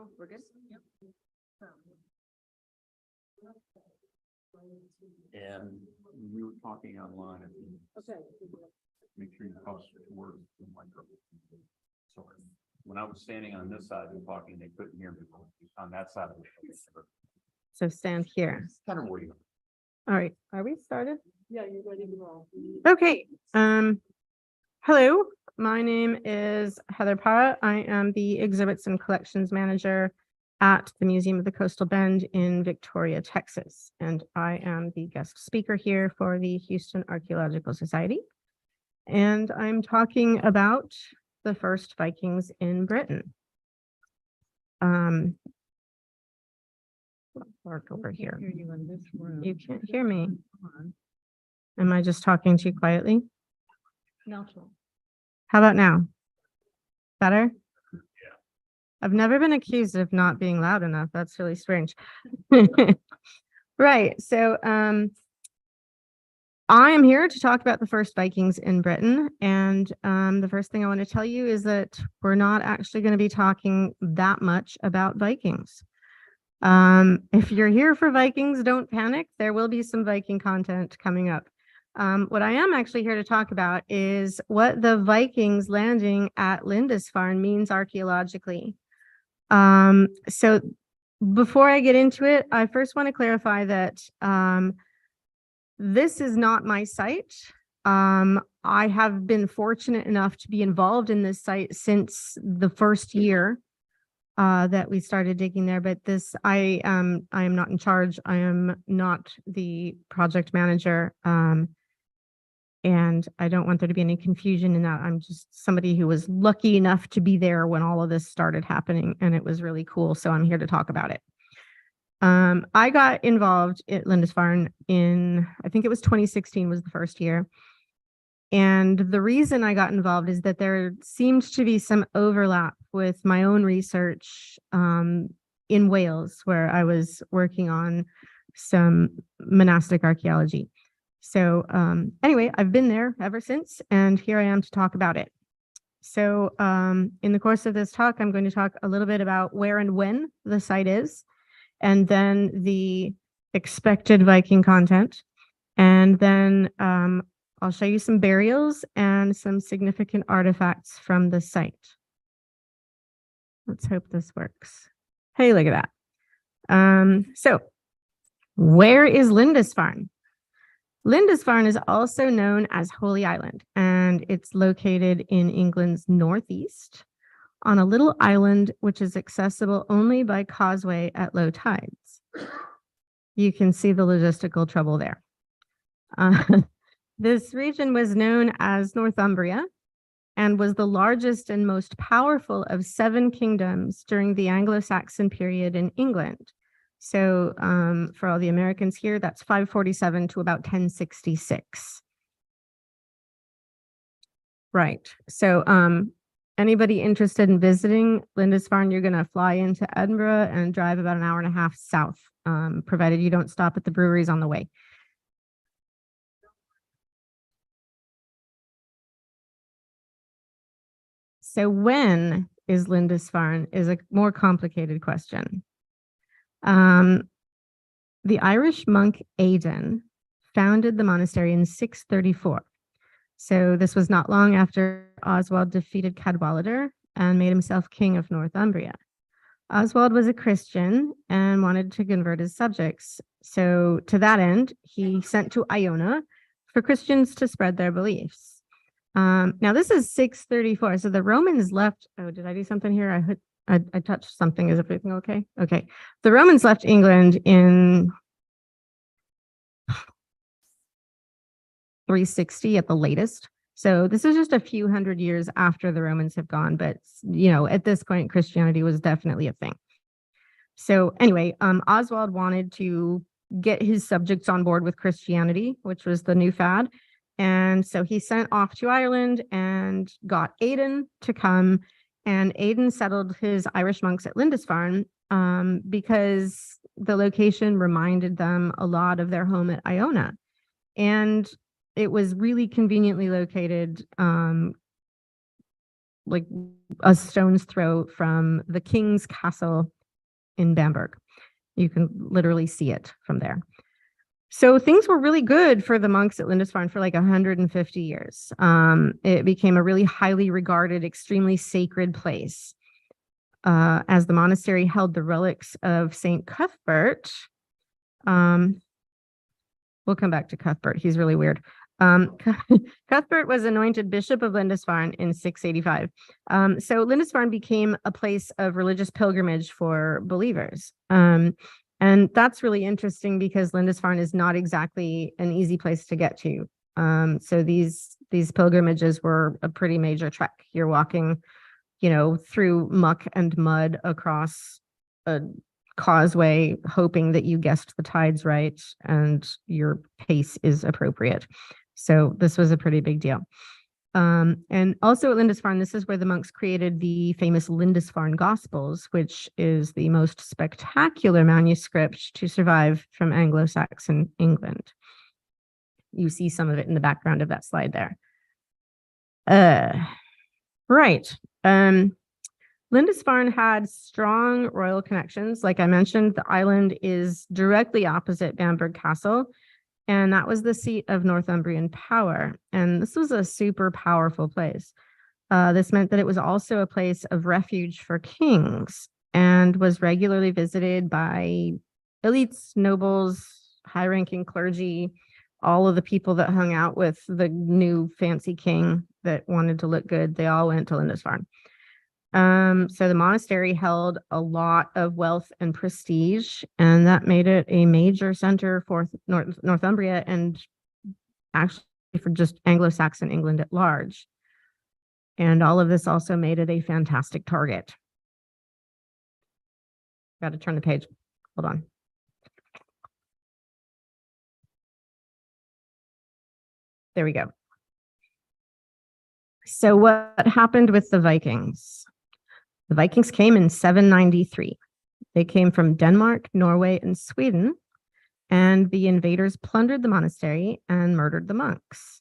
Oh, we're good? Yep. And we were talking online. Okay. Make sure you cross words. So when I was standing on this side and talking, they couldn't hear me on that side of the. So stand here. Kind of where you. All right, are we started? Yeah, you're ready to roll. Okay, hello, my name is Heather Parra. I am the Exhibits and Collections Manager at the Museum of the Coastal Bend in Victoria, Texas. And I am the guest speaker here for the Houston Archaeological Society. And I'm talking about the first Vikings in Britain. Work over here. You in this room. You can't hear me. Am I just talking too quietly? Natural. How about now? Better? Yeah. I've never been accused of not being loud enough. That's really strange. Right. So I am here to talk about the first Vikings in Britain. And the first thing I want to tell you is that we're not actually going to be talking that much about Vikings. If you're here for Vikings, don't panic. There will be some Viking content coming up. What I am actually here to talk about is what the Vikings landing at Lindisfarne means archaeologically. So before I get into it, I first want to clarify that this is not my site. I have been fortunate enough to be involved in this site since the first year that we started digging there, but I am not in charge. I am not the project manager. And I don't want there to be any confusion in that. I'm just somebody who was lucky enough to be there when all of this started happening, and it was really cool. So I'm here to talk about it. I got involved at Lindisfarne in, I think it was 2016 was the first year. And the reason I got involved is that there seemed to be some overlap with my own research in Wales, where I was working on some monastic archaeology. So anyway, I've been there ever since, and here I am to talk about it. So in the course of this talk, I'm going to talk a little bit about where and when the site is, and then the expected Viking content. And then I'll show you some burials and some significant artifacts from the site. Let's hope this works. Hey, look at that. So where is Lindisfarne? Lindisfarne is also known as Holy Island, and it's located in England's northeast on a little island which is accessible only by causeway at low tides. You can see the logistical trouble there. This region was known as Northumbria and was the largest and most powerful of 7 kingdoms during the Anglo-Saxon period in England. So for all the Americans here, that's 547 to about 1066. Right. So anybody interested in visiting Lindisfarne, you're going to fly into Edinburgh and drive about an hour and a half south, provided you don't stop at the breweries on the way. So when is Lindisfarne is a more complicated question. The Irish monk Aidan founded the monastery in 634. So this was not long after Oswald defeated Cadwallader and made himself king of Northumbria. Oswald was a Christian and wanted to convert his subjects. So to that end, he sent to Iona for Christians to spread their beliefs. Now this is 634. So the Romans left. Oh, did I do something here? I touched something. Is everything okay? Okay. The Romans left England in 360 at the latest. So this is just a few hundred years after the Romans have gone, but you know, at this point, Christianity was definitely a thing. So anyway, Oswald wanted to get his subjects on board with Christianity, which was the new fad. And so he sent off to Ireland and got Aidan to come, and Aidan settled his Irish monks at Lindisfarne because the location reminded them a lot of their home at Iona. And it was really conveniently located like a stone's throw from the king's castle in Bamberg. You can literally see it from there. So things were really good for the monks at Lindisfarne for like 150 years. It became a really highly regarded, extremely sacred place. As the monastery held the relics of Saint Cuthbert. We'll come back to Cuthbert. He's really weird. Cuthbert was anointed Bishop of Lindisfarne in 685. So Lindisfarne became a place of religious pilgrimage for believers. And that's really interesting because Lindisfarne is not exactly an easy place to get to. So these pilgrimages were a pretty major trek. You're walking, through muck and mud across a causeway, hoping that you guessed the tides right and your pace is appropriate. So this was a pretty big deal. And also at Lindisfarne, this is where the monks created the famous Lindisfarne Gospels, which is the most spectacular manuscript to survive from Anglo-Saxon England. You see some of it in the background of that slide there. Right. Lindisfarne had strong royal connections. Like I mentioned, the island is directly opposite Bamberg Castle, and that was the seat of Northumbrian power. And this was a super powerful place. This meant that it was also a place of refuge for kings and was regularly visited by elites, nobles, high-ranking clergy, all of the people that hung out with the new fancy king that wanted to look good. They all went to Lindisfarne. So the monastery held a lot of wealth and prestige, and that made it a major center for Northumbria and actually for just Anglo-Saxon England at large. And all of this also made it a fantastic target. Got to turn the page. Hold on. There we go. So what happened with the Vikings? The Vikings came in 793. They came from Denmark, Norway, and Sweden, and the invaders plundered the monastery and murdered the monks.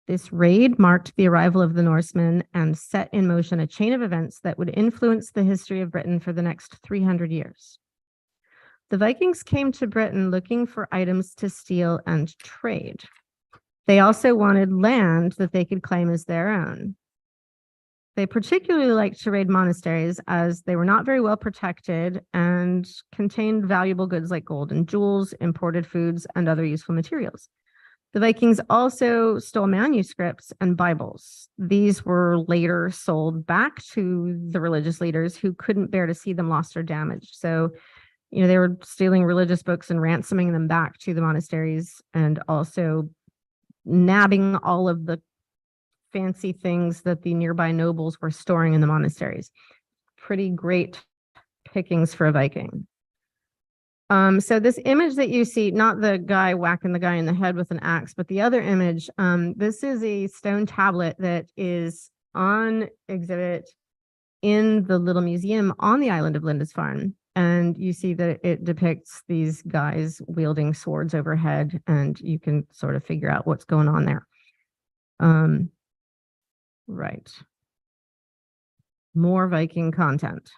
This raid marked the arrival of the Norsemen and set in motion a chain of events that would influence the history of Britain for the next 300 years. The Vikings came to Britain looking for items to steal and trade. They also wanted land that they could claim as their own. They particularly liked to raid monasteries as they were not very well protected and contained valuable goods like gold and jewels, imported foods, and other useful materials. The Vikings also stole manuscripts and Bibles. These were later sold back to the religious leaders who couldn't bear to see them lost or damaged. So, they were stealing religious books and ransoming them back to the monasteries and also nabbing all of the fancy things that the nearby nobles were storing in the monasteries. Pretty great pickings for a Viking. So this image that you see, not the guy whacking the guy in the head with an axe, but the other image, this is a stone tablet that is on exhibit in the little museum on the island of Lindisfarne. And you see that it depicts these guys wielding swords overhead, and you can sort of figure out what's going on there. Right. More Viking content.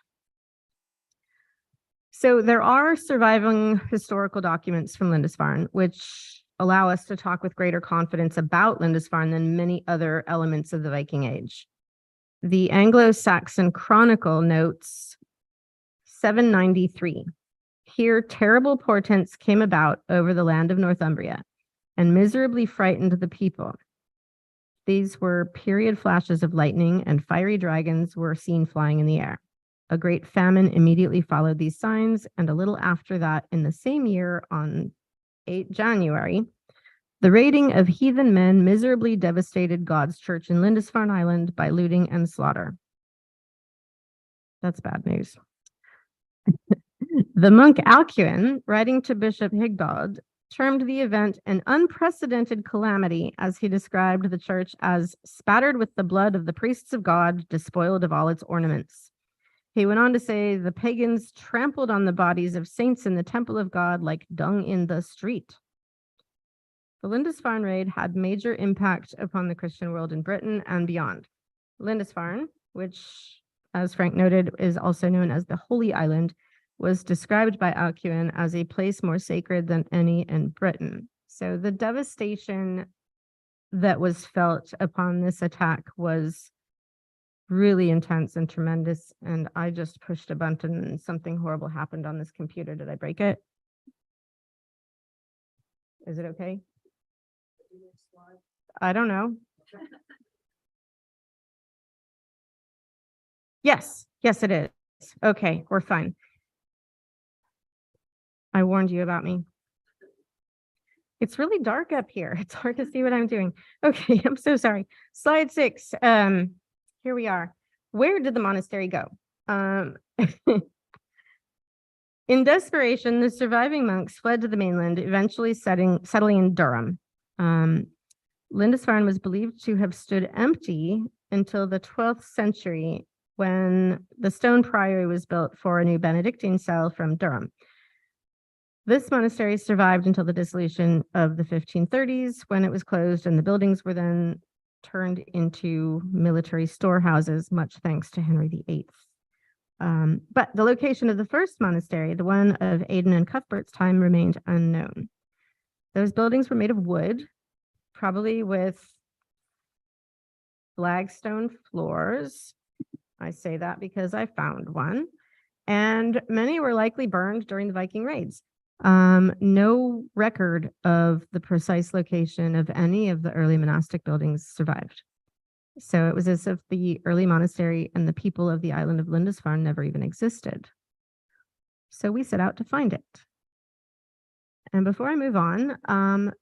So there are surviving historical documents from Lindisfarne, which allow us to talk with greater confidence about Lindisfarne than many other elements of the Viking Age. The Anglo-Saxon Chronicle notes 793. Here terrible portents came about over the land of Northumbria and miserably frightened the people. These were period flashes of lightning, and fiery dragons were seen flying in the air. A great famine immediately followed these signs, and a little after that, in the same year, on 8 January, the raiding of heathen men miserably devastated God's church in Lindisfarne Island by looting and slaughter. That's bad news. The monk Alcuin, writing to Bishop Higdald, termed the event an unprecedented calamity as he described the church as spattered with the blood of the priests of God, despoiled of all its ornaments. He went on to say the pagans trampled on the bodies of saints in the temple of God like dung in the street. The Lindisfarne raid had major impact upon the Christian world in Britain and beyond. Lindisfarne, which, as Frank noted, is also known as the Holy Island, was described by Alcuin as a place more sacred than any in Britain. So the devastation that was felt upon this attack was really intense and tremendous. And I just pushed a button and something horrible happened on this computer. Did I break it? Is it okay? I don't know. Yes, yes, it is. Okay, we're fine. I warned you about me. It's really dark up here. It's hard to see what I'm doing. Okay, I'm so sorry. Slide 6. Here we are. Where did the monastery go? In desperation, the surviving monks fled to the mainland, eventually settling in Durham. Lindisfarne was believed to have stood empty until the 12th century when the stone priory was built for a new Benedictine cell from Durham. This monastery survived until the dissolution of the 1530s when it was closed and the buildings were then turned into military storehouses, much thanks to Henry VIII. But the location of the first monastery, the one of Aidan and Cuthbert's time, remained unknown. Those buildings were made of wood, probably with flagstone floors. I say that because I found one. And many were likely burned during the Viking raids. No record of the precise location of any of the early monastic buildings survived. So it was as if the early monastery and the people of the island of Lindisfarne never even existed. So we set out to find it. And before I move on,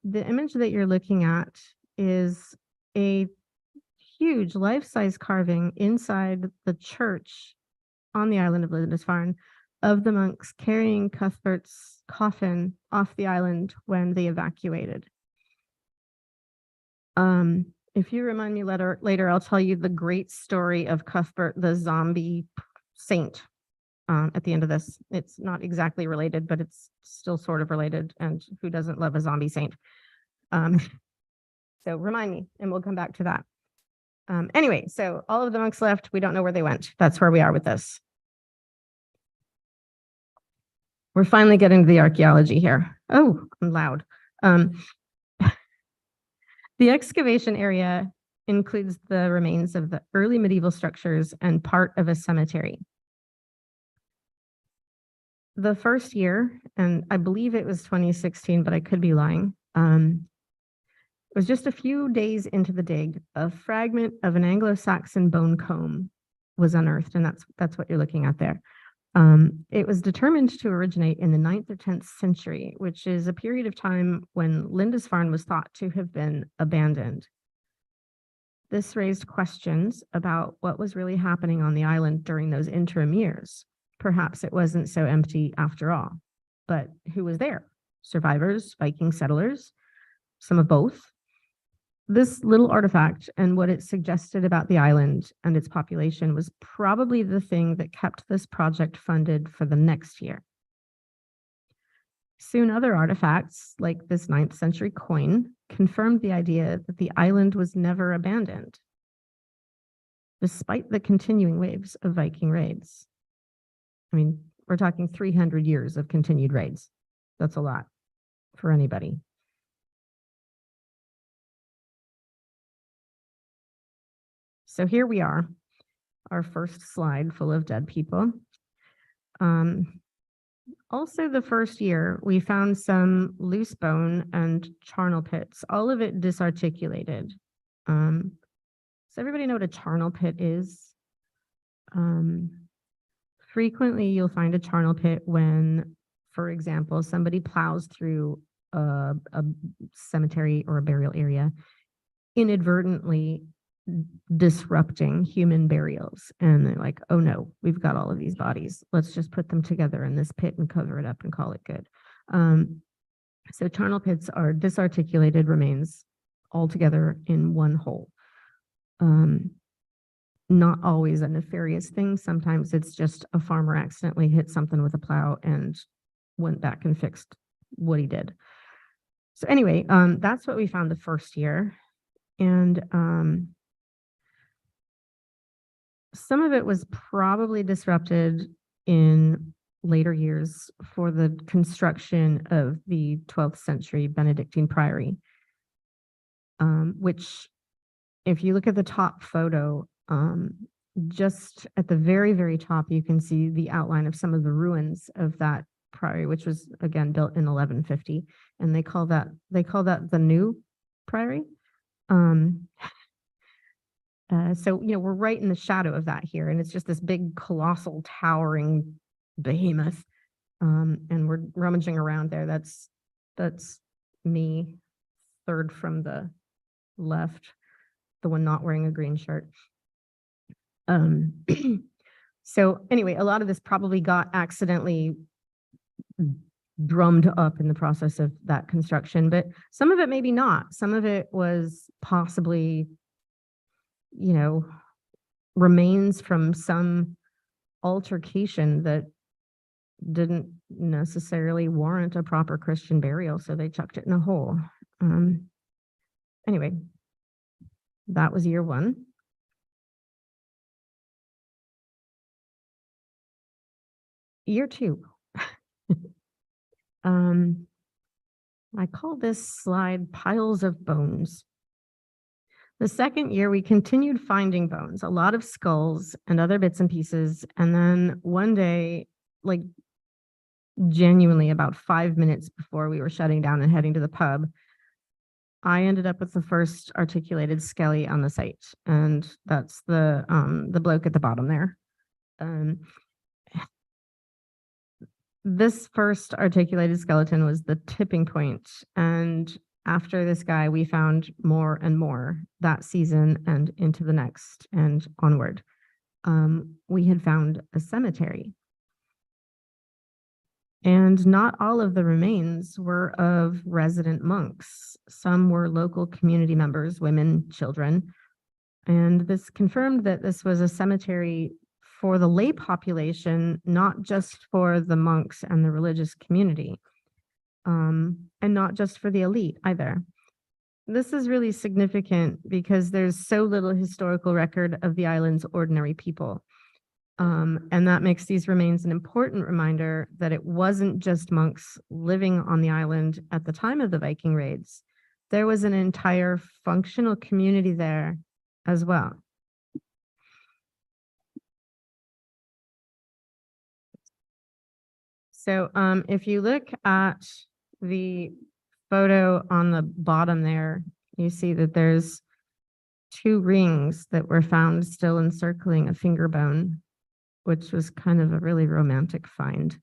the image that you're looking at is a huge life-size carving inside the church on the island of Lindisfarne of the monks carrying Cuthbert's coffin off the island when they evacuated. If you remind me later, I'll tell you the great story of Cuthbert, the zombie saint, at the end of this. It's not exactly related, but it's still sort of related. And who doesn't love a zombie saint? So remind me, and we'll come back to that. Anyway, so all of the monks left. We don't know where they went. That's where we are with this. We're finally getting to the archaeology here. Oh, I'm loud. The excavation area includes the remains of the early medieval structures and part of a cemetery. The first year, and I believe it was 2016, but I could be lying, it was just a few days into the dig, a fragment of an Anglo-Saxon bone comb was unearthed, and that's what you're looking at there. It was determined to originate in the 9th or 10th century, which is a period of time when Lindisfarne was thought to have been abandoned. This raised questions about what was really happening on the island during those interim years. Perhaps it wasn't so empty after all, but who was there? Survivors, Viking settlers, some of both. This little artifact and what it suggested about the island and its population was probably the thing that kept this project funded for the next year. Soon other artifacts, like this 9th century coin, confirmed the idea that the island was never abandoned, despite the continuing waves of Viking raids. I mean, we're talking 300 years of continued raids. That's a lot for anybody. So here we are, our first slide full of dead people. Also the first year, we found some loose bone and charnel pits, all of it disarticulated. Does everybody know what a charnel pit is? Frequently, you'll find a charnel pit when, for example, somebody plows through a cemetery or a burial area, inadvertently disrupting human burials. And they're like, oh no, we've got all of these bodies. Let's just put them together in this pit and cover it up and call it good. So charnel pits are disarticulated remains all together in one hole. Not always a nefarious thing. Sometimes it's just a farmer accidentally hit something with a plow and went back and fixed what he did. So anyway, that's what we found the first year. And some of it was probably disrupted in later years for the construction of the 12th century Benedictine priory, which, if you look at the top photo, just at the very, very top, you can see the outline of some of the ruins of that priory, which was again built in 1150, and they call that the new priory. So, we're right in the shadow of that here, and it's just this big, colossal, towering behemoth. And we're rummaging around there. That's me, third from the left, the one not wearing a green shirt. So anyway, a lot of this probably got accidentally drummed up in the process of that construction, but some of it maybe not. Some of it was possibly, remains from some altercation that didn't necessarily warrant a proper Christian burial, so they chucked it in a hole. Anyway, that was year one. Year two. I call this slide piles of bones. The second year, we continued finding bones, a lot of skulls and other bits and pieces. And then one day, like genuinely about 5 minutes before we were shutting down and heading to the pub, I ended up with the first articulated skelly on the site. And that's the bloke at the bottom there. This first articulated skeleton was the tipping point, and after this guy, we found more and more that season and into the next and onward. We had found a cemetery. And not all of the remains were of resident monks. Some were local community members, women, children. And this confirmed that this was a cemetery for the lay population, not just for the monks and the religious community, and not just for the elite either. This is really significant because there's so little historical record of the island's ordinary people. And that makes these remains an important reminder that it wasn't just monks living on the island at the time of the Viking raids. There was an entire functional community there as well. So if you look at the photo on the bottom there, you see that there's 2 rings that were found still encircling a finger bone, which was kind of a really romantic find.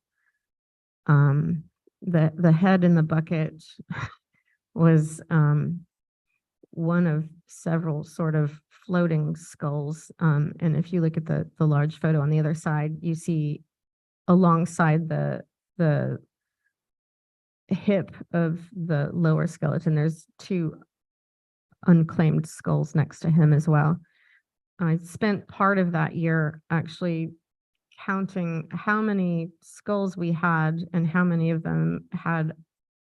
The head in the bucket was one of several sort of floating skulls. And if you look at the large photo on the other side, you see alongside the hip of the lower skeleton, there's 2 unclaimed skulls next to him as well. I spent part of that year actually counting how many skulls we had and how many of them had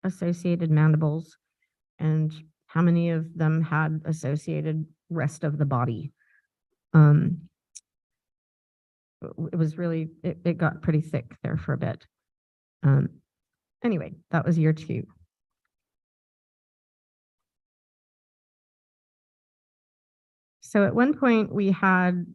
associated mandibles and how many of them had associated rest of the body. It was really, it got pretty thick there for a bit. Anyway, that was year 2. So at one point we had,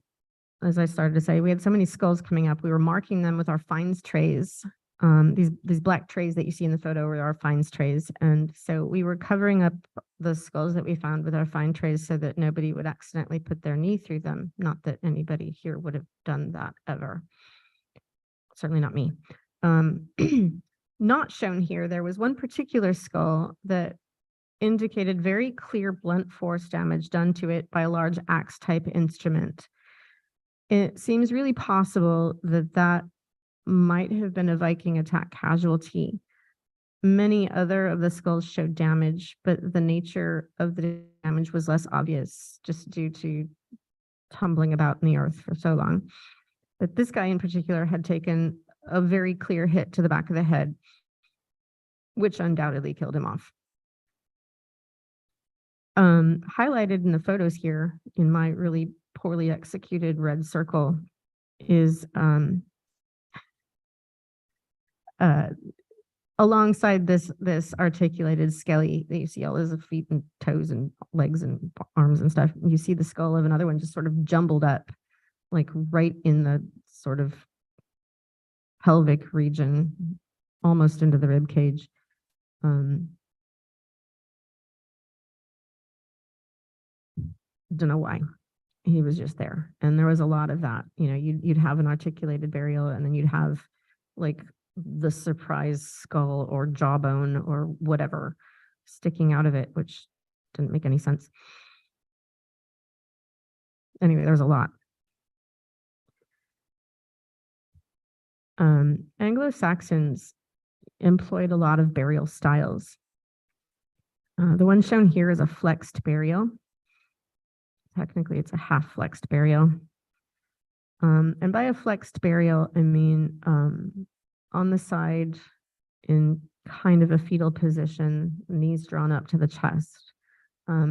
as I started to say, we had so many skulls coming up, we were marking them with our finds trays. These black trays that you see in the photo were our finds trays. And so we were covering up the skulls that we found with our find trays so that nobody would accidentally put their knee through them. Not that anybody here would have done that ever. Certainly not me. Not shown here, there was one particular skull that indicated very clear blunt force damage done to it by a large axe type instrument. It seems really possible that that might have been a Viking attack casualty. Many other of the skulls showed damage, but the nature of the damage was less obvious just due to tumbling about in the earth for so long. But this guy in particular had taken a very clear hit to the back of the head, which undoubtedly killed him off. Highlighted in the photos here in my really poorly executed red circle is alongside this articulated skelly that you see all his feet and toes and legs and arms and stuff. You see the skull of another one just sort of jumbled up, like right in the sort of pelvic region, almost into the rib cage. Don't know why. He was just there. And there was a lot of that. You know, you'd have an articulated burial, and then you'd have like the surprise skull or jawbone or whatever sticking out of it, which didn't make any sense. Anyway, there's a lot. Anglo-Saxons employed a lot of burial styles. The one shown here is a flexed burial. Technically, it's a half flexed burial. And by a flexed burial, I mean on the side in kind of a fetal position, knees drawn up to the chest.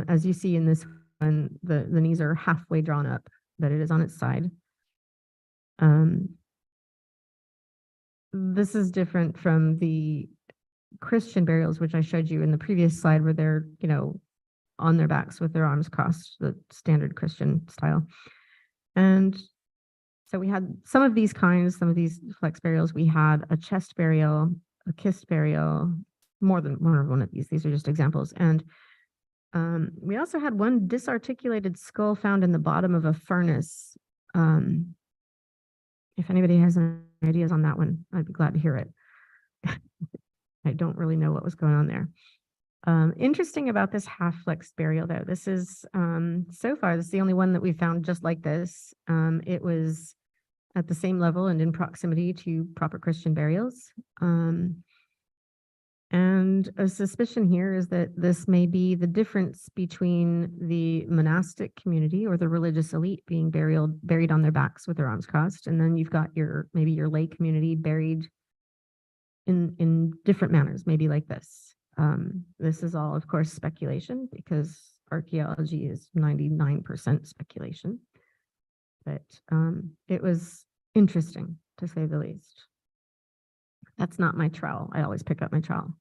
As you see in this one, the knees are halfway drawn up, but it is on its side. This is different from the Christian burials, which I showed you in the previous slide, where they're, you know, on their backs with their arms crossed, the standard Christian style. And so we had some of these kinds, some of these flex burials. We had a chest burial, a kist burial, more than one of these. These are just examples. And we also had one disarticulated skull found in the bottom of a furnace. If anybody has any ideas on that one, I'd be glad to hear it. I don't really know what was going on there. Interesting about this half flex burial, though, this is so far, this is the only one that we found just like this. It was at the same level and in proximity to proper Christian burials. And a suspicion here is that this may be the difference between the monastic community or the religious elite being buried on their backs with their arms crossed, and then you've got maybe your lay community buried in different manners, maybe like this. This is all, of course, speculation, because archaeology is 99% speculation. But it was interesting, to say the least. That's not my trowel. I always pick up my trowel.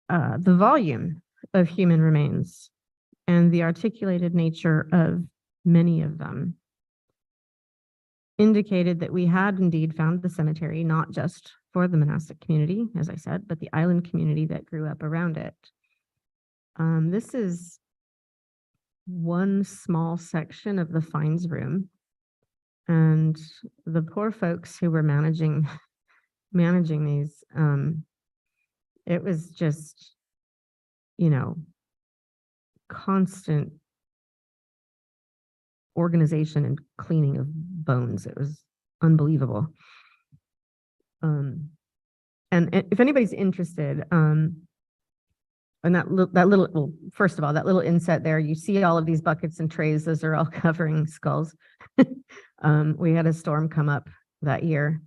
The volume of human remains and the articulated nature of many of them indicated that we had indeed found the cemetery, not just for the monastic community, as I said, but the island community that grew up around it. This is one small section of the finds room, and the poor folks who were managing these, it was just, you know, constant organization and cleaning of bones. It was unbelievable. And if anybody's interested, and that little, well, first of all, that little inset there, you see all of these buckets and trays, those are all covering skulls. We had a storm come up that year,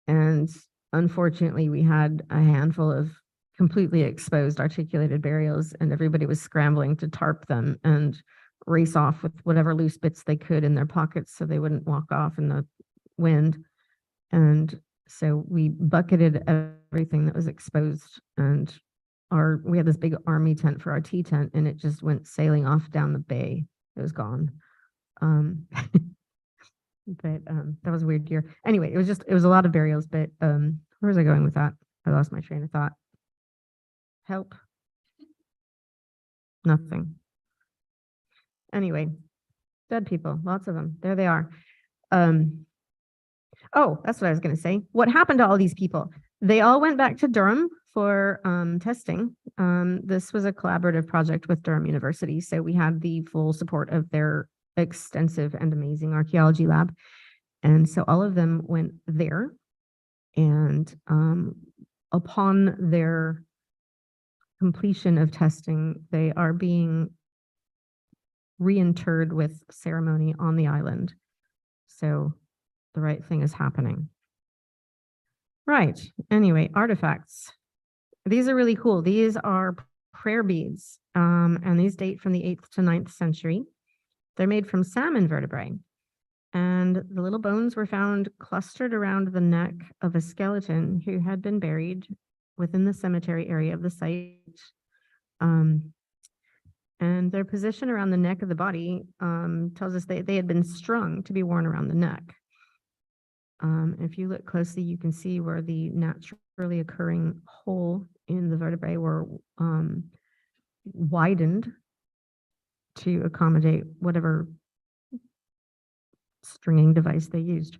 and unfortunately we had a handful of completely exposed articulated burials, and everybody was scrambling to tarp them and race off with whatever loose bits they could in their pockets so they wouldn't walk off in the wind. And so we bucketed everything that was exposed, and we had this big army tent for our tea tent, and it just went sailing off down the bay. It was gone. But that was a weird year. Anyway, it was a lot of burials, but where was I going with that? I lost my train of thought. Help. Nothing. Anyway, dead people, lots of them. There they are. Oh, that's what I was going to say. What happened to all these people? They all went back to Durham for testing. This was a collaborative project with Durham University, so we had the full support of their extensive and amazing archaeology lab. And so all of them went there, and upon their completion of testing, they are being reinterred with ceremony on the island. So the right thing is happening. Right. Anyway, artifacts. These are really cool. These are prayer beads, and these date from the 8th to 9th century. They're made from salmon vertebrae, and the little bones were found clustered around the neck of a skeleton who had been buried within the cemetery area of the site. And their position around the neck of the body tells us they had been strung to be worn around the neck. If you look closely, you can see where the naturally occurring hole in the vertebrae were widened to accommodate whatever stringing device they used.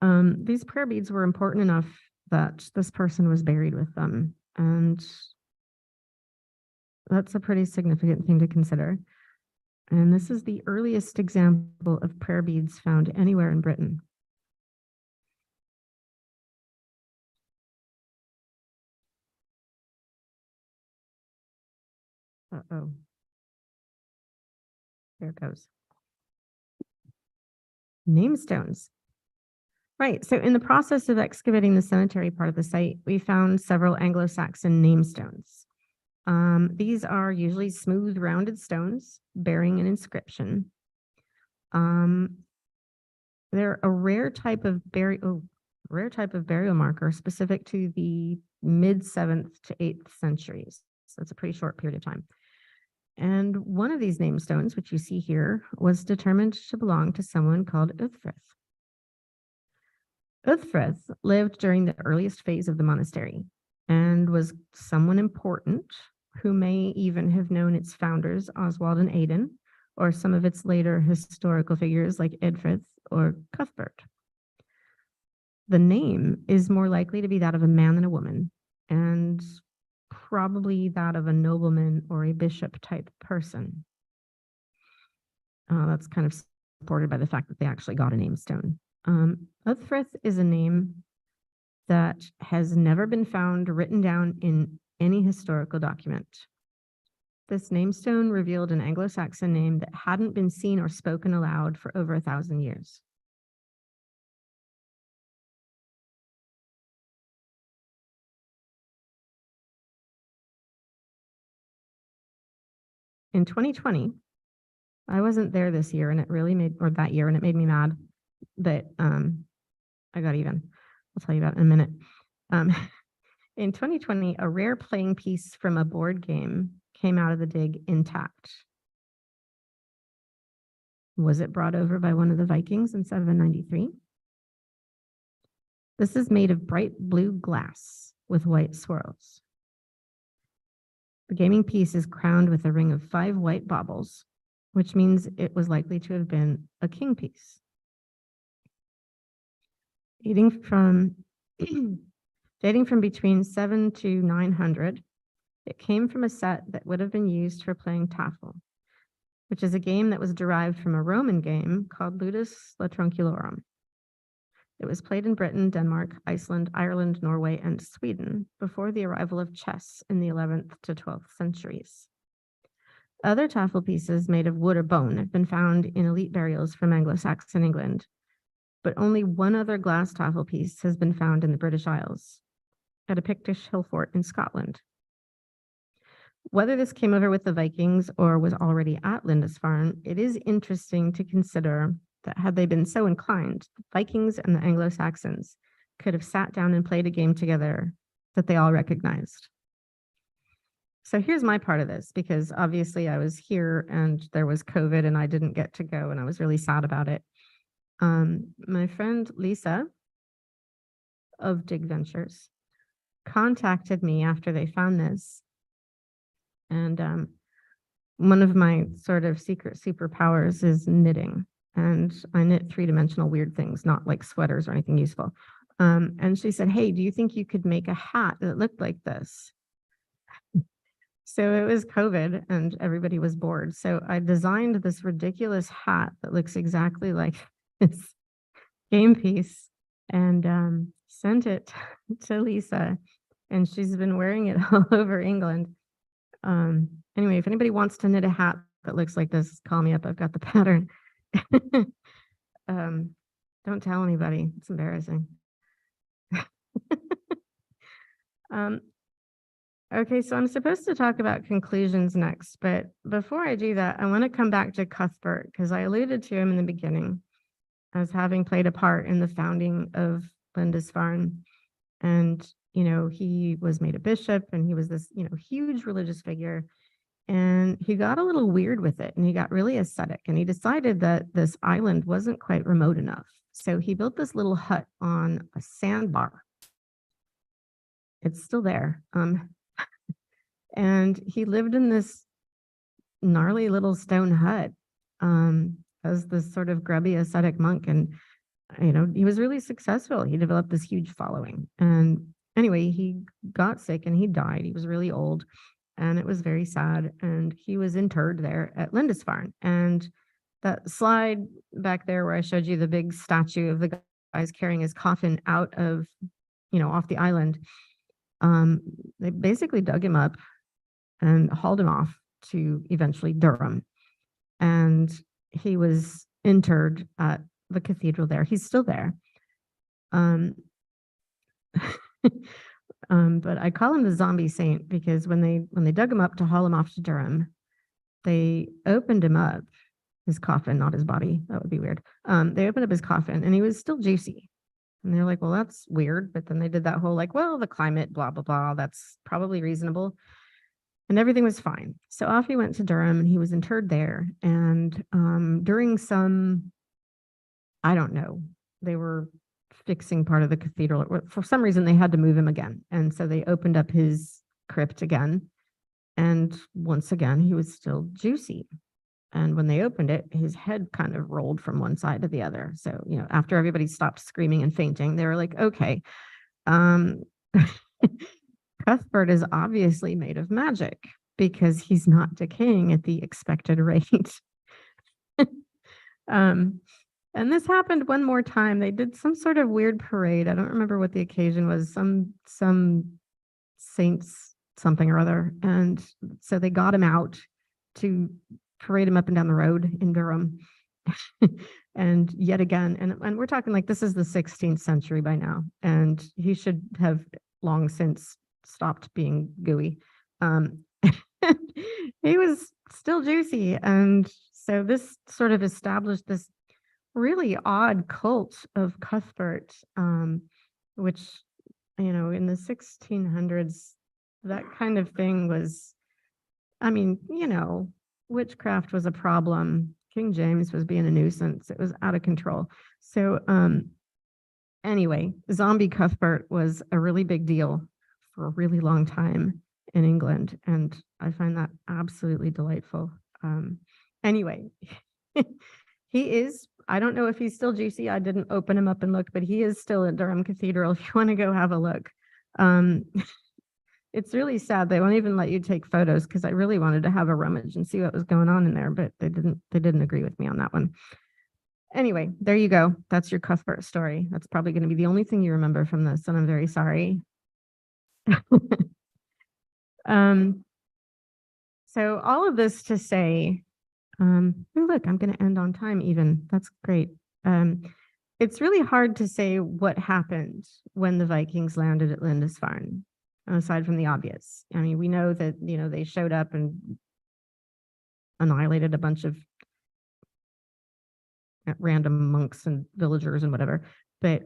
These prayer beads were important enough that this person was buried with them, and that's a pretty significant thing to consider. And this is the earliest example of prayer beads found anywhere in Britain. Uh-oh. There it goes. Namestones. Right, so in the process of excavating the cemetery part of the site, we found several Anglo-Saxon namestones. These are usually smooth, rounded stones bearing an inscription. They're a rare type of burial marker specific to the mid-7th to 8th centuries. So it's a pretty short period of time. And one of these namestones, which you see here, was determined to belong to someone called Uthfrith. Uthfrith lived during the earliest phase of the monastery and was someone important who may even have known its founders, Oswald and Aidan, or some of its later historical figures like Edfrith or Cuthbert. The name is more likely to be that of a man than a woman, and probably that of a nobleman or a bishop type person. That's kind of supported by the fact that they actually got a namestone. Uthfrith is a name that has never been found written down in any historical document. This namestone revealed an Anglo-Saxon name that hadn't been seen or spoken aloud for over 1,000 years. In 2020, I wasn't there this year, and it really made, or that year, and it made me mad that I got even. I'll tell you about it in a minute. In 2020, a rare playing piece from a board game came out of the dig intact. Was it brought over by one of the Vikings in 793? This is made of bright blue glass with white swirls. The gaming piece is crowned with a ring of 5 white baubles, which means it was likely to have been a king piece. Dating from between 7 to 900, it came from a set that would have been used for playing Tafel, which is a game that was derived from a Roman game called Ludus Latronculorum. It was played in Britain, Denmark, Iceland, Ireland, Norway, and Sweden before the arrival of chess in the 11th to 12th centuries. Other Tafel pieces made of wood or bone have been found in elite burials from Anglo-Saxon England, but only one other glass Tafel piece has been found in the British Isles, at a Pictish hill fort in Scotland. Whether this came over with the Vikings or was already at Lindisfarne, it is interesting to consider that had they been so inclined, the Vikings and the Anglo-Saxons could have sat down and played a game together that they all recognized. So here's my part of this, because obviously I was here and there was COVID and I didn't get to go, and I was really sad about it. My friend Lisa of Dig Ventures contacted me after they found this. And one of my sort of secret superpowers is knitting. And I knit 3-dimensional weird things, not like sweaters or anything useful. And she said, hey, do you think you could make a hat that looked like this? So it was COVID and everybody was bored. So I designed this ridiculous hat that looks exactly like this game piece and sent it to Lisa. And she's been wearing it all over England. Anyway, if anybody wants to knit a hat that looks like this, call me up. I've got the pattern. Don't tell anybody. It's embarrassing. Okay, so I'm supposed to talk about conclusions next, but before I do that, I want to come back to Cuthbert because I alluded to him in the beginning as having played a part in the founding of Lindisfarne. And, he was made a bishop and he was this, huge religious figure. And he got a little weird with it and he got really ascetic and he decided that this island wasn't quite remote enough. So he built this little hut on a sandbar. It's still there. And he lived in this gnarly little stone hut as this sort of grubby ascetic monk. And, he was really successful. He developed this huge following. And anyway, he got sick and he died. He was really old and it was very sad. And he was interred there at Lindisfarne. And that slide back there where I showed you the big statue of the guys carrying his coffin out of, off the island, they basically dug him up and hauled him off to eventually Durham. And he was interred at the cathedral there. He's still there. But I call him the zombie saint because when they dug him up to haul him off to Durham, they opened him up, his coffin, not his body. That would be weird. They opened up his coffin and he was still juicy. And they're like, well, that's weird. But then they did that whole well, the climate, blah, blah, blah. That's probably reasonable. And everything was fine. So off he went to Durham and he was interred there. And during some, I don't know, they were fixing part of the cathedral. For some reason, they had to move him again. And so they opened up his crypt again. And once again, he was still juicy. And when they opened it, his head kind of rolled from one side to the other. So, after everybody stopped screaming and fainting, they were like, okay, Cuthbert is obviously made of magic because he's not decaying at the expected rate. And this happened one more time. They did some sort of weird parade. I don't remember what the occasion was. Some saints something or other. And so they got him out to parade him up and down the road in Durham. And yet again, and we're talking like this is the 16th century by now, and he should have long since stopped being gooey. He was still juicy. And so this sort of established this really odd cult of Cuthbert, which, in the 1600s, that kind of thing was, witchcraft was a problem. King James was being a nuisance. It was out of control. So anyway, zombie Cuthbert was a really big deal for a really long time in England. And I find that absolutely delightful. Anyway, he is, I don't know if he's still juicy. I didn't open him up and look, but he is still at Durham Cathedral if you want to go have a look. It's really sad. They won't even let you take photos because I really wanted to have a rummage and see what was going on in there, but they didn't agree with me on that one. Anyway, there you go. That's your Cuthbert story. That's probably going to be the only thing you remember from this, and I'm very sorry. So all of this to say, oh, look, I'm going to end on time even. That's great. It's really hard to say what happened when the Vikings landed at Lindisfarne, aside from the obvious. I mean, we know that, they showed up and annihilated a bunch of random monks and villagers and whatever. But,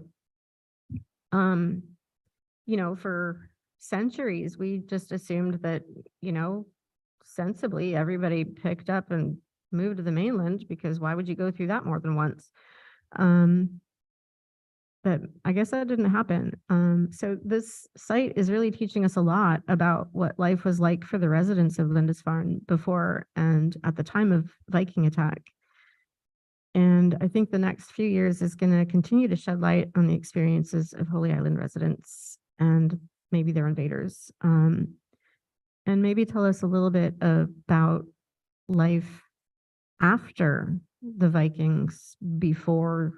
for centuries, we just assumed that, sensibly everybody picked up and moved to the mainland because why would you go through that more than once? But I guess that didn't happen. So this site is really teaching us a lot about what life was like for the residents of Lindisfarne before and at the time of Viking attack. And I think the next few years is going to continue to shed light on the experiences of Holy Island residents and maybe their invaders. And maybe tell us a little bit about life after the Vikings, before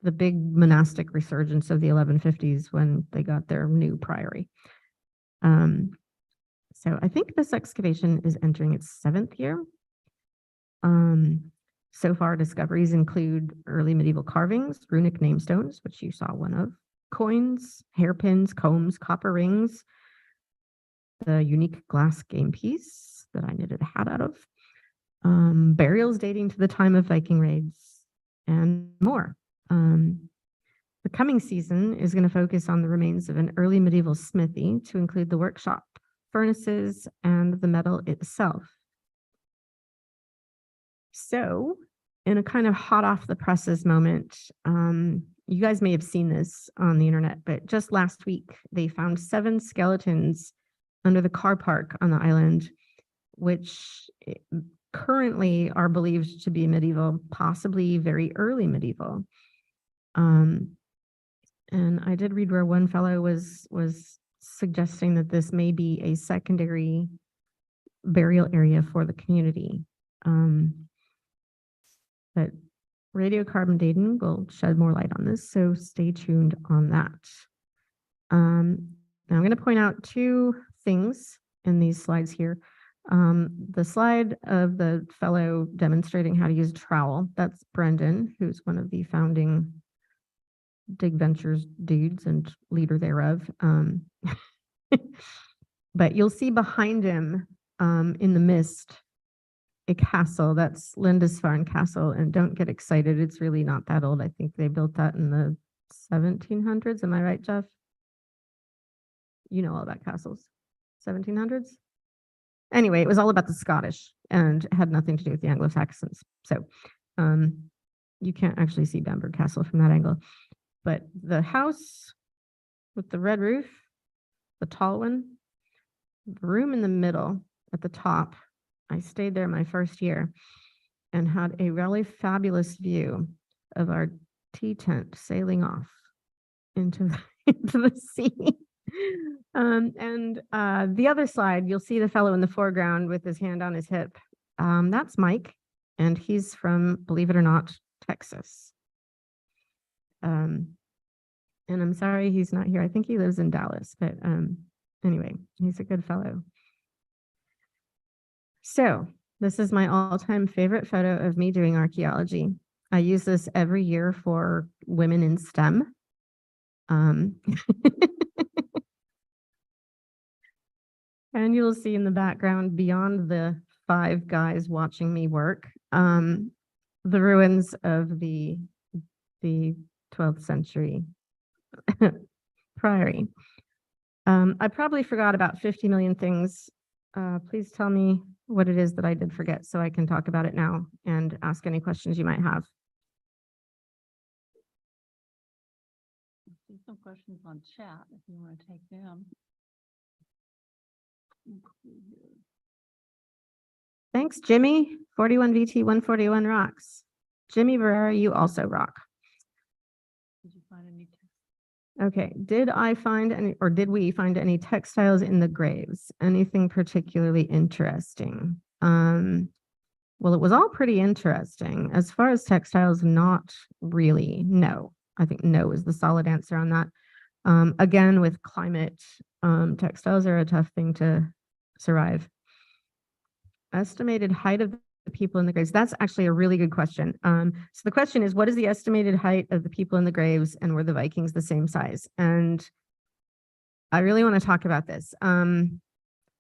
the big monastic resurgence of the 1150s when they got their new priory. So I think this excavation is entering its 7th year. So far, discoveries include early medieval carvings, runic namestones, which you saw one of, coins, hairpins, combs, copper rings, the unique glass game piece that I knitted a hat out of, burials dating to the time of Viking raids, and more. The coming season is going to focus on the remains of an early medieval smithy to include the workshop, furnaces, and the metal itself. So, in a kind of hot off the presses moment, you guys may have seen this on the internet, but just last week they found 7 skeletons under the car park on the island, which currently are believed to be medieval, possibly very early medieval. And I did read where one fellow was suggesting that this may be a secondary burial area for the community. But radiocarbon dating will shed more light on this, so stay tuned on that. Now I'm going to point out 2 things in these slides here. The slide of the fellow demonstrating how to use a trowel, that's Brendan, who's one of the founding Dig Ventures dudes and leader thereof. But you'll see behind him in the mist a castle. That's Lindisfarne Castle, and don't get excited, it's really not that old. I think they built that in the 1700s. Am I right, Jeff? You know all about castles. 1700s? Anyway, it was all about the Scottish and had nothing to do with the Anglo-Saxons. So you can't actually see Bamberg Castle from that angle. But the house with the red roof, the tall one, the room in the middle at the top, I stayed there my first year and had a really fabulous view of our tea tent sailing off into the sea. And the other slide, you'll see the fellow in the foreground with his hand on his hip. That's Mike, and he's from, believe it or not, Texas. And I'm sorry he's not here. I think he lives in Dallas, but anyway, he's a good fellow. So this is my all-time favorite photo of me doing archaeology. I use this every year for women in STEM. And you'll see in the background, beyond the 5 guys watching me work, the ruins of the 12th century priory. I probably forgot about 50 million things. Please tell me what it is that I did forget so I can talk about it now and ask any questions you might have. I see some questions on chat if you want to take them. Thanks, Jimmy. 41VT 141 rocks. Jimmy Barrera, you also rock. Did you find any? Okay, did I find any, or did we find any textiles in the graves? Anything particularly interesting? Well, it was all pretty interesting. As far as textiles, not really. No, I think no is the solid answer on that. Again, with climate, textiles are a tough thing to survive. Estimated height of the people in the graves. That's actually a really good question. So the question is, what is the estimated height of the people in the graves, and were the Vikings the same size? And I really want to talk about this.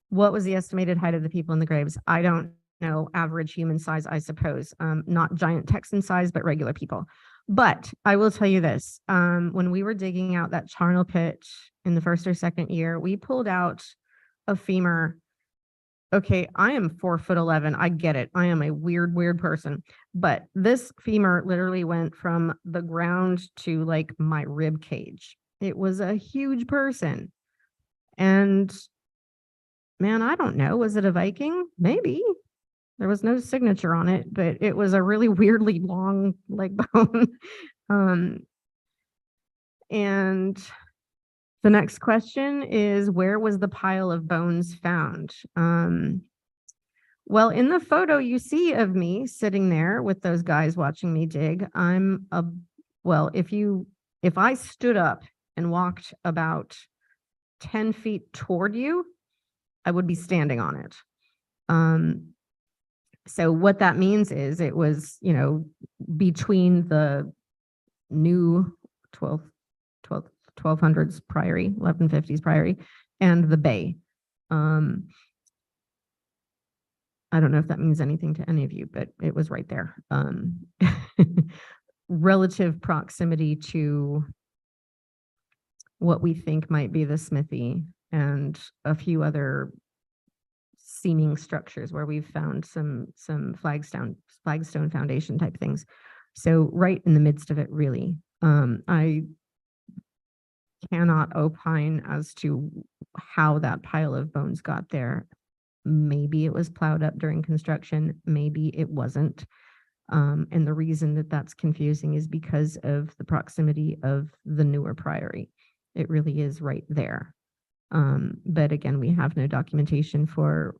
What was the estimated height of the people in the graves? I don't know. Average human size, I suppose. Not giant Texan size, but regular people. But I will tell you this. When we were digging out that charnel pit in the 1st or 2nd year, we pulled out a femur. Okay, I am 4'11". I get it. I am a weird person. But this femur literally went from the ground to like my rib cage. It was a huge person. And man, I don't know. Was it a Viking? Maybe. There was no signature on it, but it was a really weirdly long leg bone. And the next question is, where was the pile of bones found? Well, in the photo you see of me sitting there with those guys watching me dig, well, if I stood up and walked about 10 feet toward you, I would be standing on it. So what that means is it was, between the new 1200s priory, 1150s priory, and the bay. I don't know if that means anything to any of you, but it was right there. Relative proximity to what we think might be the smithy and a few other seeming structures where we've found some flagstone foundation type things. So right in the midst of it, really. I cannot opine as to how that pile of bones got there. Maybe it was plowed up during construction, maybe it wasn't. And the reason that that's confusing is because of the proximity of the newer priory. It really is right there. But again, we have no documentation for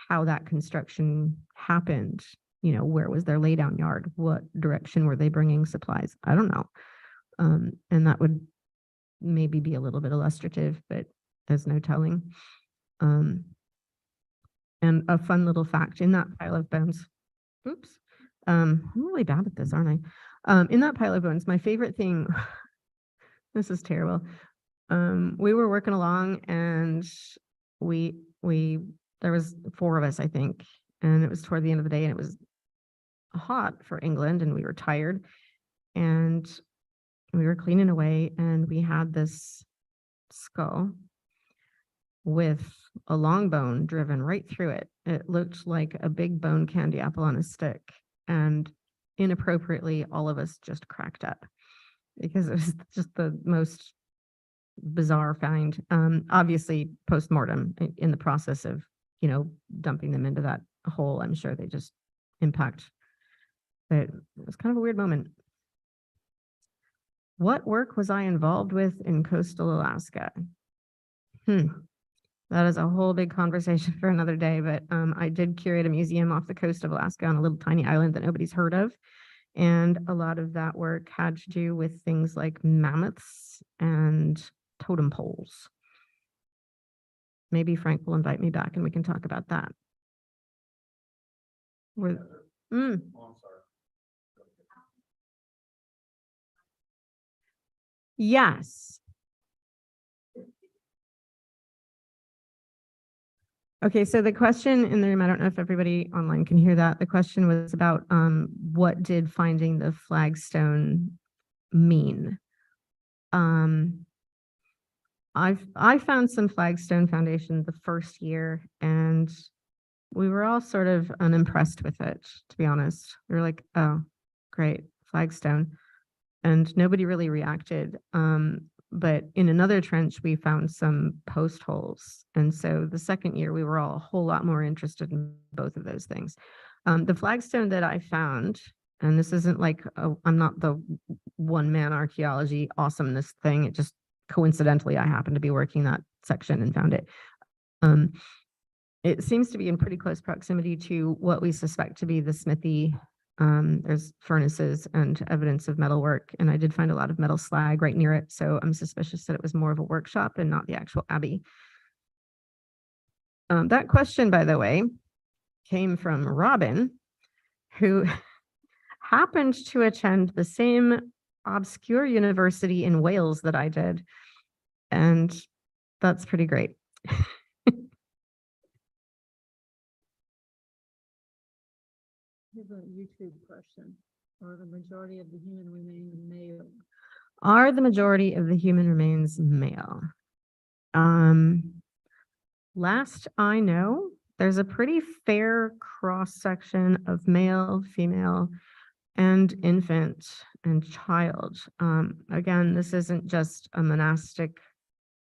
how that construction happened. You know, where was their laydown yard? What direction were they bringing supplies? I don't know. And that would maybe be a little bit illustrative, but there's no telling. And a fun little fact in that pile of bones. Oops. I'm really bad at this, aren't I? In that pile of bones, my favorite thing, this is terrible. We were working along and there was 4 of us, I think, and it was toward the end of the day and it was hot for England and we were tired and we were cleaning away and we had this skull with a long bone driven right through it. It looked like a big bone candy apple on a stick. And inappropriately, all of us just cracked up because it was just the most bizarre find. Obviously, post-mortem in the process of, you know, dumping them into that hole, I'm sure they just impact. But it was kind of a weird moment. What work was I involved with in coastal Alaska? That is a whole big conversation for another day, but I did curate a museum off the coast of Alaska on a little tiny island that nobody's heard of. And a lot of that work had to do with things like mammoths and totem poles. Maybe Frank will invite me back and we can talk about that. Yes. Okay, so the question in the room, I don't know if everybody online can hear that. The question was about what did finding the flagstone mean? I found some flagstone foundation the first year and we were all sort of unimpressed with it, to be honest. We were like, oh, great, flagstone. And nobody really reacted. But in another trench, we found some post holes. And so the second year, we were all a whole lot more interested in both of those things. The flagstone that I found, and this isn't like, I'm not the one man archaeology awesomeness thing. It just coincidentally, I happened to be working that section and found it. It seems to be in pretty close proximity to what we suspect to be the smithy. There's furnaces and evidence of metal work, and I did find a lot of metal slag right near it, so I'm suspicious that it was more of a workshop and not the actual abbey. That question, by the way, came from Robin, who happened to attend the same obscure university in Wales that I did, and that's pretty great. Here's a YouTube question. Are the majority of the human remains male? Are the majority of the human remains male? Last I know, there's a pretty fair cross section of male, female, and infant and child. Again, this isn't just a monastic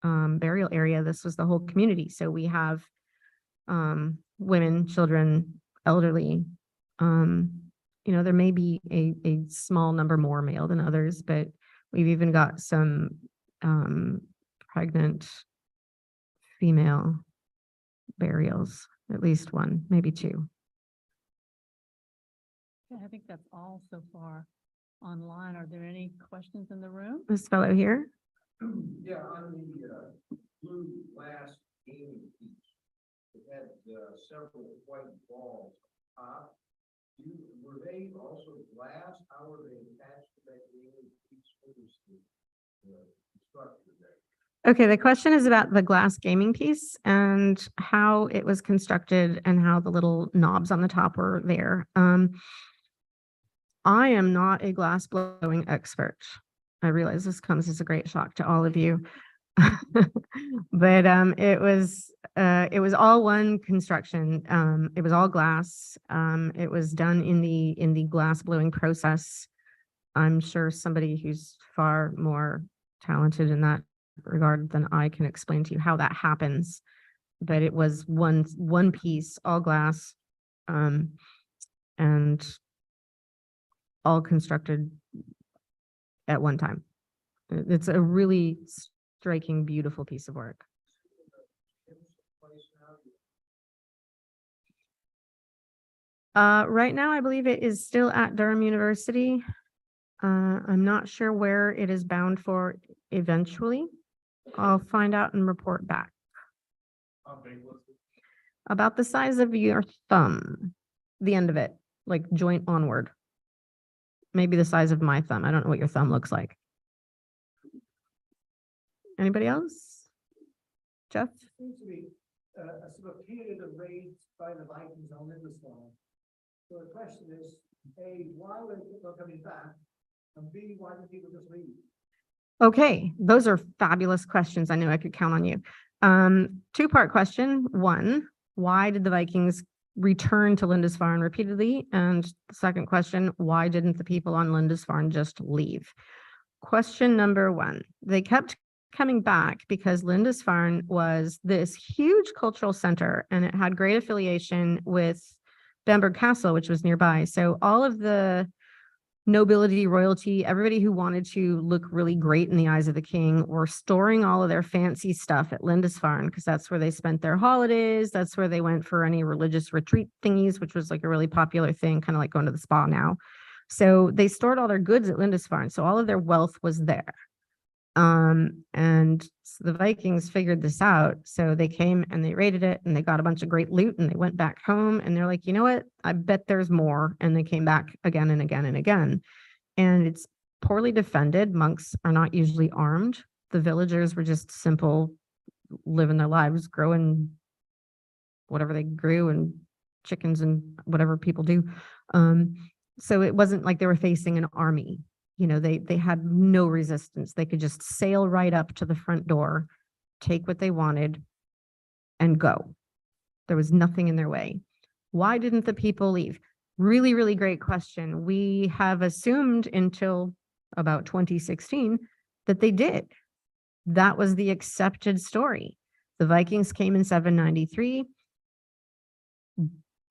burial area. This was the whole community. So we have women, children, elderly. You know, there may be a small number more male than others, but we've even got some pregnant female burials, at least one, maybe 2. Okay, I think that's all so far online. Are there any questions in the room? This fellow here. Yeah, on the blue glass gaming piece, it had several white balls on top. Were they also glass? How were they attached to that gaming piece? What was the structure there? Okay, the question is about the glass gaming piece and how it was constructed and how the little knobs on the top were there. I am not a glass blowing expert. I realize this comes as a great shock to all of you. But it was all one construction. It was all glass. It was done in the glass blowing process. I'm sure somebody who's far more talented in that regard than I can explain to you how that happens. But it was one piece, all glass, and all constructed at one time. It's a really striking, beautiful piece of work. Right now, I believe it is still at Durham University. I'm not sure where it is bound for eventually. I'll find out and report back. How big was it? About the size of your thumb, the end of it, like joint onward. Maybe the size of my thumb. I don't know what your thumb looks like. Anybody else? Jeff? Seems to be a sort of period of raids by the Vikings on Lindisfarne. So the question is, A, why were people coming back? And B, why did people just leave? Okay, those are fabulous questions. I knew I could count on you. Two-part question. One, why did the Vikings return to Lindisfarne repeatedly? And the second question, why didn't the people on Lindisfarne just leave? Question number one, they kept coming back because Lindisfarne was this huge cultural center and it had great affiliation with Bamberg Castle, which was nearby. So all of the nobility, royalty, everybody who wanted to look really great in the eyes of the king were storing all of their fancy stuff at Lindisfarne because that's where they spent their holidays. That's where they went for any religious retreat thingies, which was like a really popular thing, kind of like going to the spa now. So they stored all their goods at Lindisfarne. So all of their wealth was there. And so the Vikings figured this out. So they came and they raided it and they got a bunch of great loot and they went back home and they're like, you know what? I bet there's more. And they came back again and again and again. And it's poorly defended. Monks are not usually armed. The villagers were just simple, living their lives, growing whatever they grew and chickens and whatever people do. So it wasn't like they were facing an army. You know, they had no resistance. They could just sail right up to the front door, take what they wanted, and go. There was nothing in their way. Why didn't the people leave? Really, really great question. We have assumed until about 2016 that they did. That was the accepted story. The Vikings came in 793,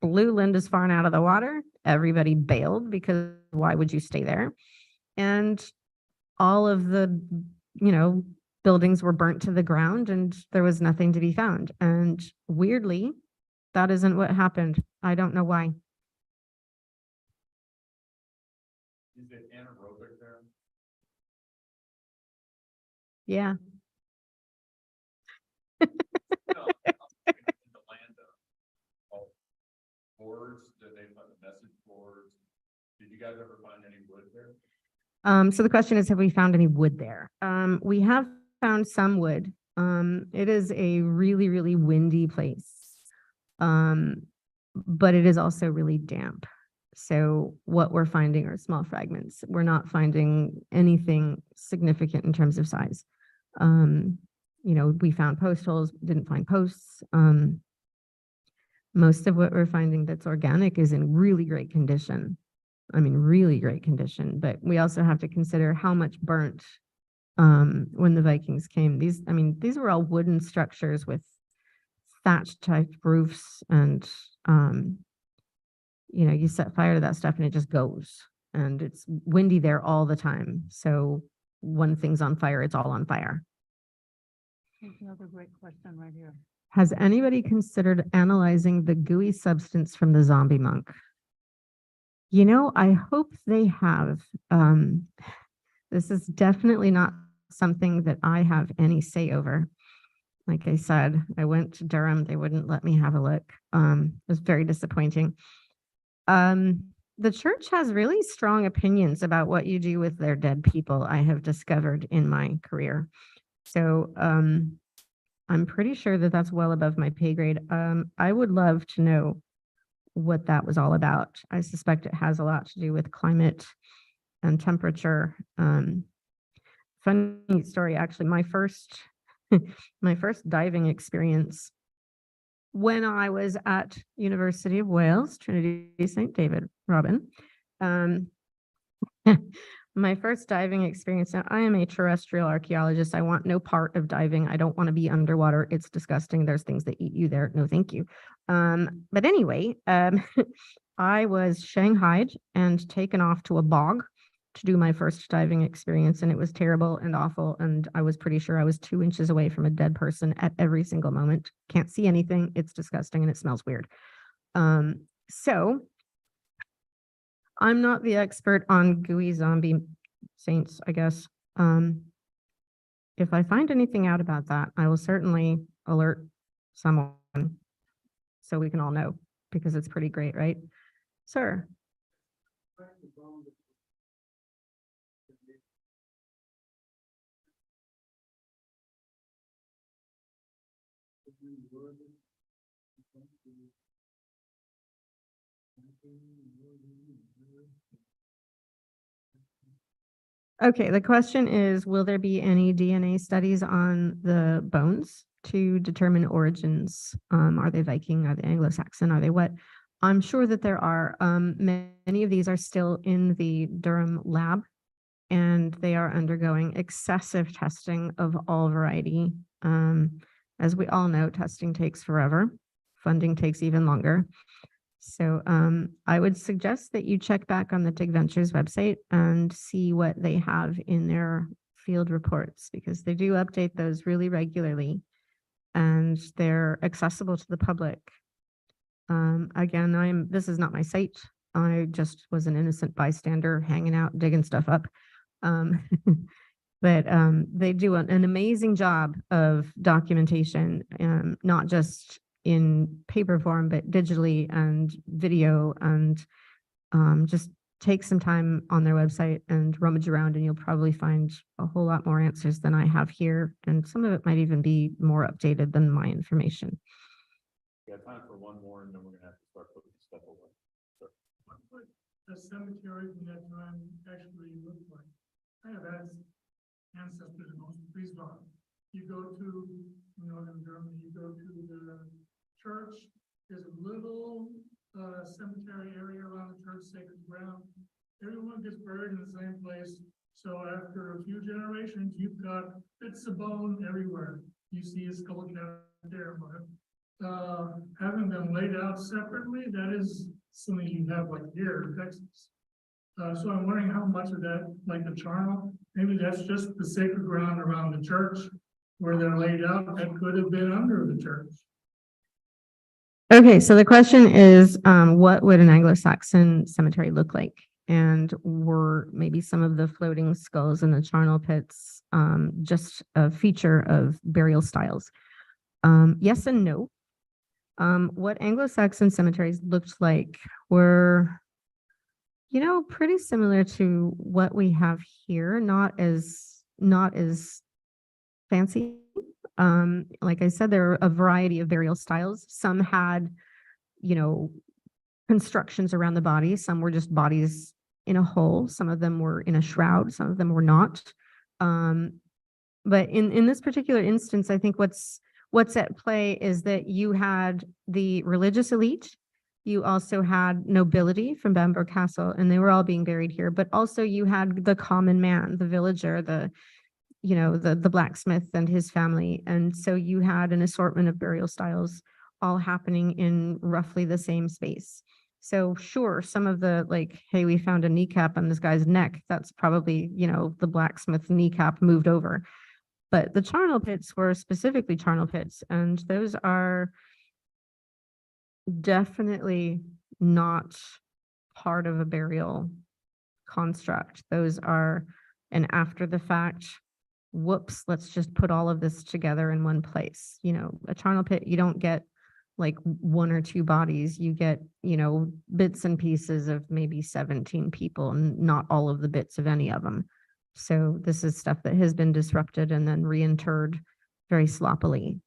blew Lindisfarne out of the water. Everybody bailed because why would you stay there? And all of the, buildings were burnt to the ground and there was nothing to be found. And weirdly, that isn't what happened. I don't know why. Is it anaerobic there? Yeah. No, in the land of boards, did they find the message boards? Did you guys ever find any wood there? So the question is, have we found any wood there? We have found some wood. It is a really, really windy place. But it is also really damp. So what we're finding are small fragments. We're not finding anything significant in terms of size. We found post holes, didn't find posts. Most of what we're finding that's organic is in really great condition. I mean, really great condition, but we also have to consider how much burnt when the Vikings came. These were all wooden structures with thatch type roofs and, you set fire to that stuff and it just goes and it's windy there all the time. So when things on fire, it's all on fire. Here's another great question right here. Has anybody considered analyzing the gooey substance from the zombie monk? I hope they have. This is definitely not something that I have any say over. Like I said, I went to Durham. They wouldn't let me have a look. It was very disappointing. The church has really strong opinions about what you do with their dead people, I have discovered in my career. So, I'm pretty sure that that's well above my pay grade. I would love to know what that was all about. I suspect it has a lot to do with climate and temperature. Funny story, actually, my first my first diving experience when I was at University of Wales, Trinity St. David, Robin. Um, my first diving experience. Now, I am a terrestrial archaeologist. I want no part of diving. I don't want to be underwater. It's disgusting. There's things that eat you there. No, thank you. But anyway, I was shanghaied and taken off to a bog to do my first diving experience, and it was terrible and awful. And I was pretty sure I was 2 inches away from a dead person at every single moment. Can't see anything. It's disgusting and it smells weird. So I'm not the expert on gooey zombie saints, I guess. If I find anything out about that, I will certainly alert someone so we can all know, because it's pretty great, right? Sir? Okay, the question is, will there be any DNA studies on the bones to determine origins? Are they Viking? Are they Anglo-Saxon? Are they what? I'm sure that there are. Many of these are still in the Durham lab, and they are undergoing excessive testing of all variety. As we all know, testing takes forever. Funding takes even longer. So I would suggest that you check back on the TIG Ventures website and see what they have in their field reports, because they do update those really regularly and they're accessible to the public. Again, this is not my site. I just was an innocent bystander hanging out, digging stuff up. But they do an amazing job of documentation, not just in paper form, but digitally and video, and just take some time on their website and rummage around, and you'll probably find a whole lot more answers than I have here. And some of it might even be more updated than my information. We got time for one more, and then we're gonna have to start putting stuff away. So, What would a cemetery from that time actually look like? I have ancestors in Lindisfarne. You go to northern Germany, you go to the church, there's a little cemetery area around the church, sacred ground. Everyone gets buried in the same place. So after a few generations, you've got bits of bone everywhere. You see a skull cap there, but having them laid out separately, that is something you have like here in Texas. So I'm wondering how much of that, like the charnel, maybe that's just the sacred ground around the church where they're laid out, that could have been under the church. Okay, so the question is, what would an Anglo-Saxon cemetery look like? And were maybe some of the floating skulls in the charnel pits just a feature of burial styles? Yes and no. What Anglo-Saxon cemeteries looked like were, pretty similar to what we have here, not as fancy. Like I said, there are a variety of burial styles. Some had, constructions around the body. Some were just bodies in a hole. Some of them were in a shroud. Some of them were not. But in this particular instance, I think what's at play is that you had the religious elite. You also had nobility from Bamburgh Castle, and they were all being buried here. But also you had the common man, the villager, the blacksmith and his family. And so you had an assortment of burial styles all happening in roughly the same space. So sure, some of the hey, we found a kneecap on this guy's neck. That's probably, the blacksmith kneecap moved over. But the charnel pits were specifically charnel pits, and those are definitely not part of a burial construct. Those are an after the fact, whoops, let's just put all of this together in one place. A charnel pit, you don't get like one or two bodies, you get, bits and pieces of maybe 17 people, and not all of the bits of any of them. So this is stuff that has been disrupted and then reinterred very sloppily.